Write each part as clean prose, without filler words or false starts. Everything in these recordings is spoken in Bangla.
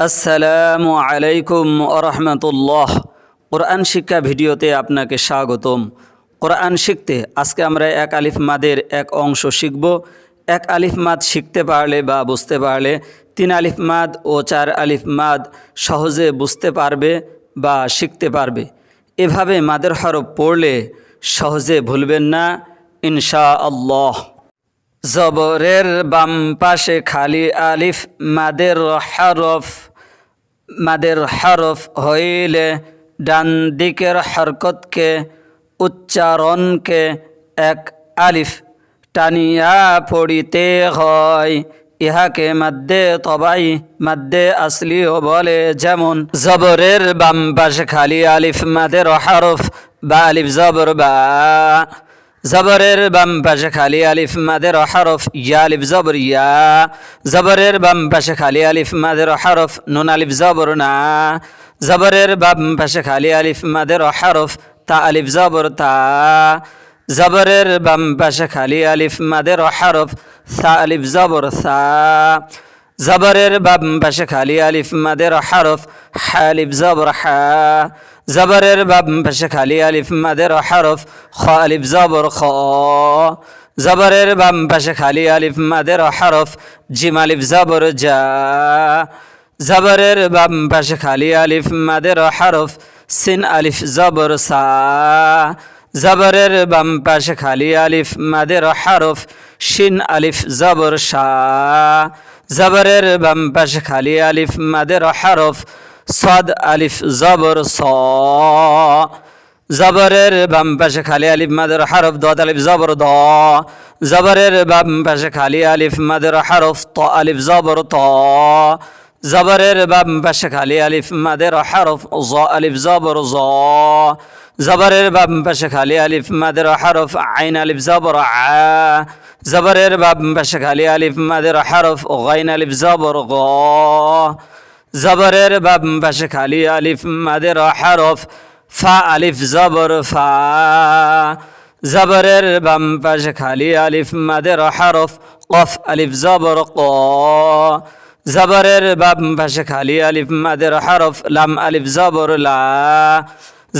আসসালামু আলাইকুম ওরহমতুল্লাহ। কোরআন শিক্ষা ভিডিওতে আপনাকে স্বাগতম। কোরআন শিখতে আজকে আমরা এক আলিফ মাদের এক অংশ শিখব। এক আলিফ মাদ শিখতে পারলে বা বুঝতে পারলে 3 আলিফ মাদ ও 4 আলিফ মাদ সহজে বুঝতে পারবে বা শিখতে পারবে। এভাবে মাদের হরফ পড়লে সহজে ভুলবেন না ইনশাআল্লাহ। জবরের বাম পাশে খালি আলিফ মাদের হরফ হইলে ডান দিকের হরকতকে উচ্চারণকে এক আলিফ টানিয়া পড়িতে হয়। ইহাকে মাদ্দে তবাই মাদ্দে আসলিও বলে। যেমন জবরের বাম পাশে খালি আলিফ মাদের হরফ বা আলিফ জবর বা। জবরের বাম পাশে খালি আলিফ মাদের হরফ ইয়া আলিফ জবর ইয়া। জবরের বাম পাশে খালি আলিফ মাদের হরফ নুন আলিফ জবর না। জবরের বাম পাশে খালি আলিফ মাদের হরফ তা আলিফ জবর তা। জবরের বাম পাশে খালি আলিফ মাদের হরফ সা আলিফ জবর সা। জবরের বাম পাশে খালি আলিফ মাদের হরফ হা আলিফ জবর হা। জবরের বাম পাশে খালি আলিফ মাদের হরফ খ আলিফ জবর খ। জবরের বাম পাশে খালি আলিফ মাদের হরফ জিম আলিফ জবর জা। জবরের বাম পাশে খালি আলিফ মাদের হরফ সিন আলিফ জবর সা। জবরের বাম পাশে খালি আলিফ মাদের হরফ শিন আলিফ জবর শা। জবরের বাম পাশে খালি আলিফ মাদের হরফ সাদ আলিফ জবর স। জবরের বাম পাশে খালি আলিফ মাদের হরফ দ আলিফ জবর দ। জবরের বাম পাশে খালি আলিফ মাদের হরফ ত আলিফ জবর ত। জবরের বাম পাশে খালি আলিফ মাদের হরফ জ আলিফ জবর জ। জবরের বাম পাশে খালি আলিফ মাদের হরফ আইন আলিফ জবর আ। জবরের বাম পাশে খালি আলিফ মাদের হরফ গাইন আলিফ জবর গ। জবরের বাম পাশে খালি আলিফ মাদের হরফ ফা আলিফ জবর ফা। জবরের বাম পাশে খালি আলিফ মাদের হরফ কফ আলিফ জবর ক। জবরের বাম পাশে খালি আলিফ মাদের হরফ লাম আলিফ জবর লা।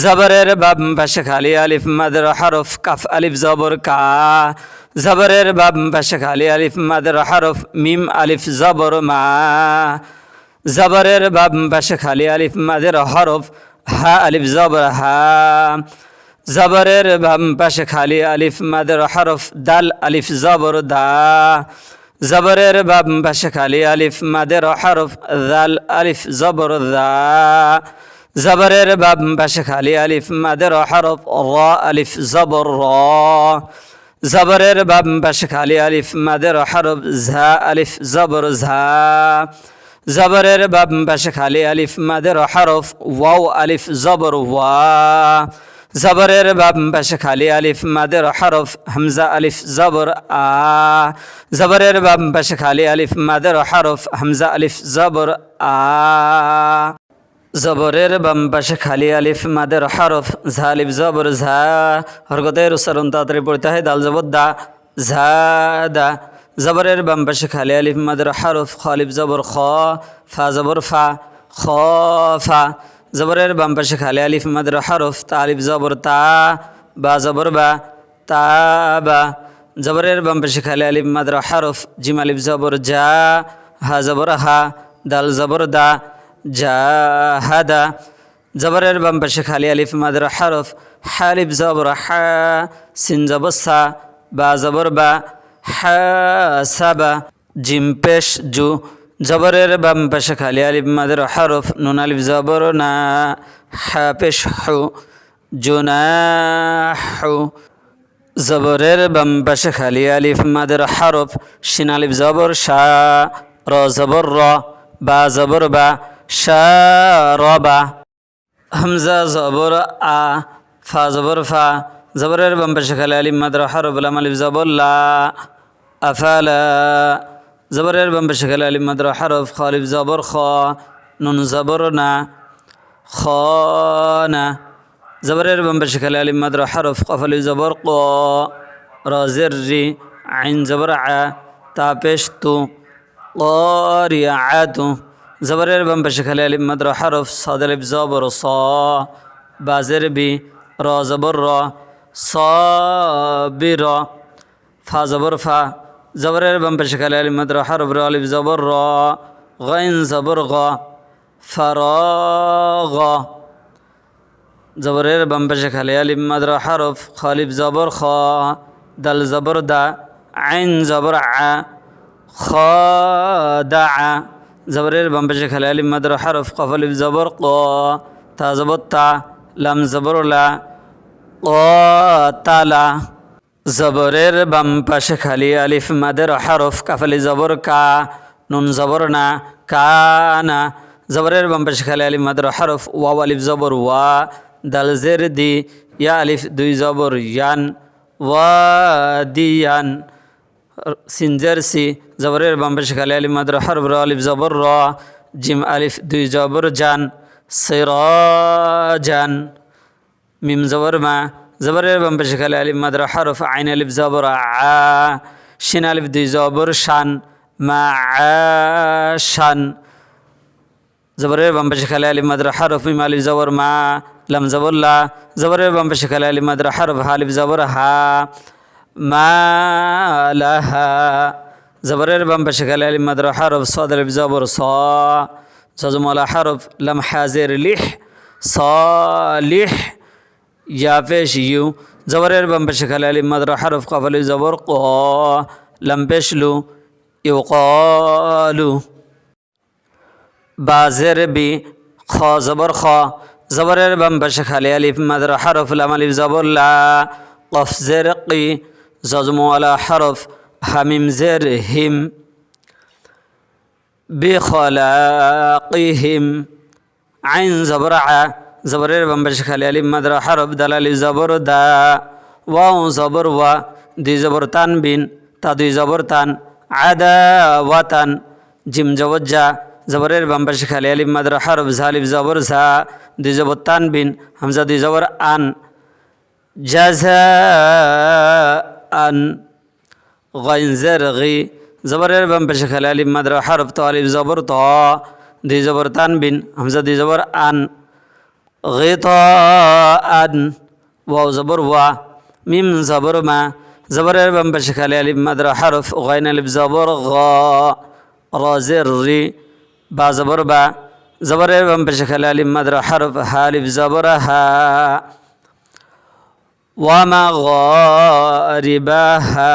জবরের বাম পাশে খালি আলিফ মাদের হরফ কাফ আলিফ জবর কা। জবরের বাম পাশে খালি আলিফ মাদের হরফ মিম আলিফ জবর মা। জবরের বাম পাশে খালি আলিফ মাদের হরফ হা আলিফ জবর হা। জবরের বাম পাশে খালি আলিফ মাদের হরফ দাল আলিফ জবর দা। জবরের বাম পাশে খালি আলিফ মাদের হরফ দাল আলিফ জবর দা। জবরের বাম পাশে খালি আলিফ মাদের হরফ র আলিফ জবর র। জবরের বাম পাশে খালি আলিফ মাদের হরফ ঝা আলিফ জবর ঝা। জবরের বাম পাশে খালি আলিফ মাদের হরফ ওয়াও আলিফ জবর ওয়া। জবরের বাম পাশে খালি আলিফ মাদের হরফ হামজা আলিফ জবর আ। জবরের বাম পাশে খালি আলিফ মাদের হরফ হামজা আলিফ জবর আ। জবরের বাম পাশে খালি আলিফ মাদের হরফ ঝা আলিফ জবর ঝা। হরকতের উচ্চারণ তাড়াতাড়ি পড়তে হয় দাল জবর দা ঝা দা। জবরের বাম পাশে খালি আলিফ মাদের হরফ খ আলিফ জবর খ ফা জবর ফা খ ফা। জবরের বাম পাশে খালি আলিফ মাদের হরফ তা আলিফ জবর তা বা জবর বা তা বা। জবরের বাম পাশে খালি আলিফ মাদের হরফ জিম আলিফ জবর জা হা জবর হা দাল জবর দা জা হাদা। জবরের বাম পাশে খালি আলিফ মাদের হরফ হা আলিফ জবর হা সিন জবর সা বা জবর বা হা সাবা জিম পেশ জু। জবরের বাম পাশে খালি আলিফ মাদের হরফ নুন আলিফ জবর না হা পেশ হু জুনাহু। জবরের বাম পাশে খালি আলিফ মাদের হরফ শিন আলিফ জবর শা র জবর র বা জবর বা শা রবা। হামজা জবর আ ফা জবর ফা। জবরের বাম পাশে খালি আলিফ মাদের হরফ লাম আলিফ জবর লা আফালা। জবরের বাম পাশে খালি আলিফ মাদের হরফ খ আলিফ জবর খ নুন জবর না খ না। জবরের বাম পাশে খালি আলিফ মাদের হরফ কফ আলিফ জবর ক র জের রি আইন জবর আ তা পেশ তু ক রি আ তু। জবরের বাম পাশে খালি আলিফ মাদ্র হরফ সাদ আলিফ জবর স বাজের বি র জবর র সাবির ফা জবর ফা জবরের বাম পাশে খালি আলিফ মাদ্র হরফ র আলিফ জবর র গাইন জবর গ ফারাগ জবরের বাম পাশে খালি আলিফ মাদ্র হরফ খালিফ জবর খ দাল জবর দা আইন জবর আ খাদা জবরের বাম পাশে খালি আলিফ মাদ্র হরফ কফ আলিফ জবর ক তা জবর তা লাম জবর লা তালা জবরের বাম পাশে খালি আলিফ মাদের হরফ কাফ আলিফ জবর কা নুন জবর না কানা জবরের বাম পাশে খালি আলিফ মাদের হরফ ওয়াও আলিফ জবর ওয়া দাল জের দি ইয়া আলিফ দুই জবর ইয়ান ওয়াদিয়ান সিনজার সি জবরের বাম পাশে খালি আলিফ মাদের হরফ র আলিফ জবর র জিম আলিফ দুই জবর জান সিরাজান মিম জবর মা জবরের বাম পাশে খালি আলিফ মাদ্র হরফ আইন আলিফ জবর আ শিন আলিফ দুই জবর শান মা শান জবরের বাম পাশে খালি আলিফ মাদ্র হরফ মিম আলিফ জবর মা লাম জবর লা জবরের বাম পাশে খালি আলিফ মাদ্র হরফ হা আলিফ জবর হা মা লাহা জবরের বাম পাশে খালি আলিফ মাদ্র হরফ সাদ আলিফ জবর স জজমলা হরফ লাম হাজের লিহ সালিহ ইয়া পেশ ইউ জবরের বাম পাশে খালি আলিফ মাদ্র হরফ কফ আলিফ জবর ক লাম পেশ লু ইউকালু বাজের বি খ জবর খ জবরের বাম পাশে খালি আলিফ মাদ্র হরফ লাম আলিফ জবর লা কফ জের কি জজমওয়ালা হরফ হামিম জের হিম বিখলাকিহিম আইন জবর আ জবরের বাম পাশে খালি আলিফ মাদ্র হরফ দাল আলিফ জবর দা ওয়াও জবর ওয়া দুই জবর তানবিন তা দুই জবর তান আদা ওয়াতান জিম জবর জা জবরের বাম পাশে খালি আলিফ মাদ্র হরফ ঝা আলিফ জবর ঝা দুই জবর তানবিন হামজা দুই জবর আন জাযাআন গাইন জের গি জবরের বাম পাশে খালি আলিফ মাদ্র হরফ তো আলিফ জবর ত দুই জবর তানবিন হামজা দুই জবর আন গিতাআন ওয়াও জবর ওয়া মিম জবর মা জবরের বাম পাশে খালি আলিফ মাদ্র হরফ গাইন আলিফ জবর গ র জের রি বা জবর বা জবরের বাম পাশে খালি আলিফ মাদ্র হরফ হা আলিফ জবর হা ওয়া মা গারিবাহা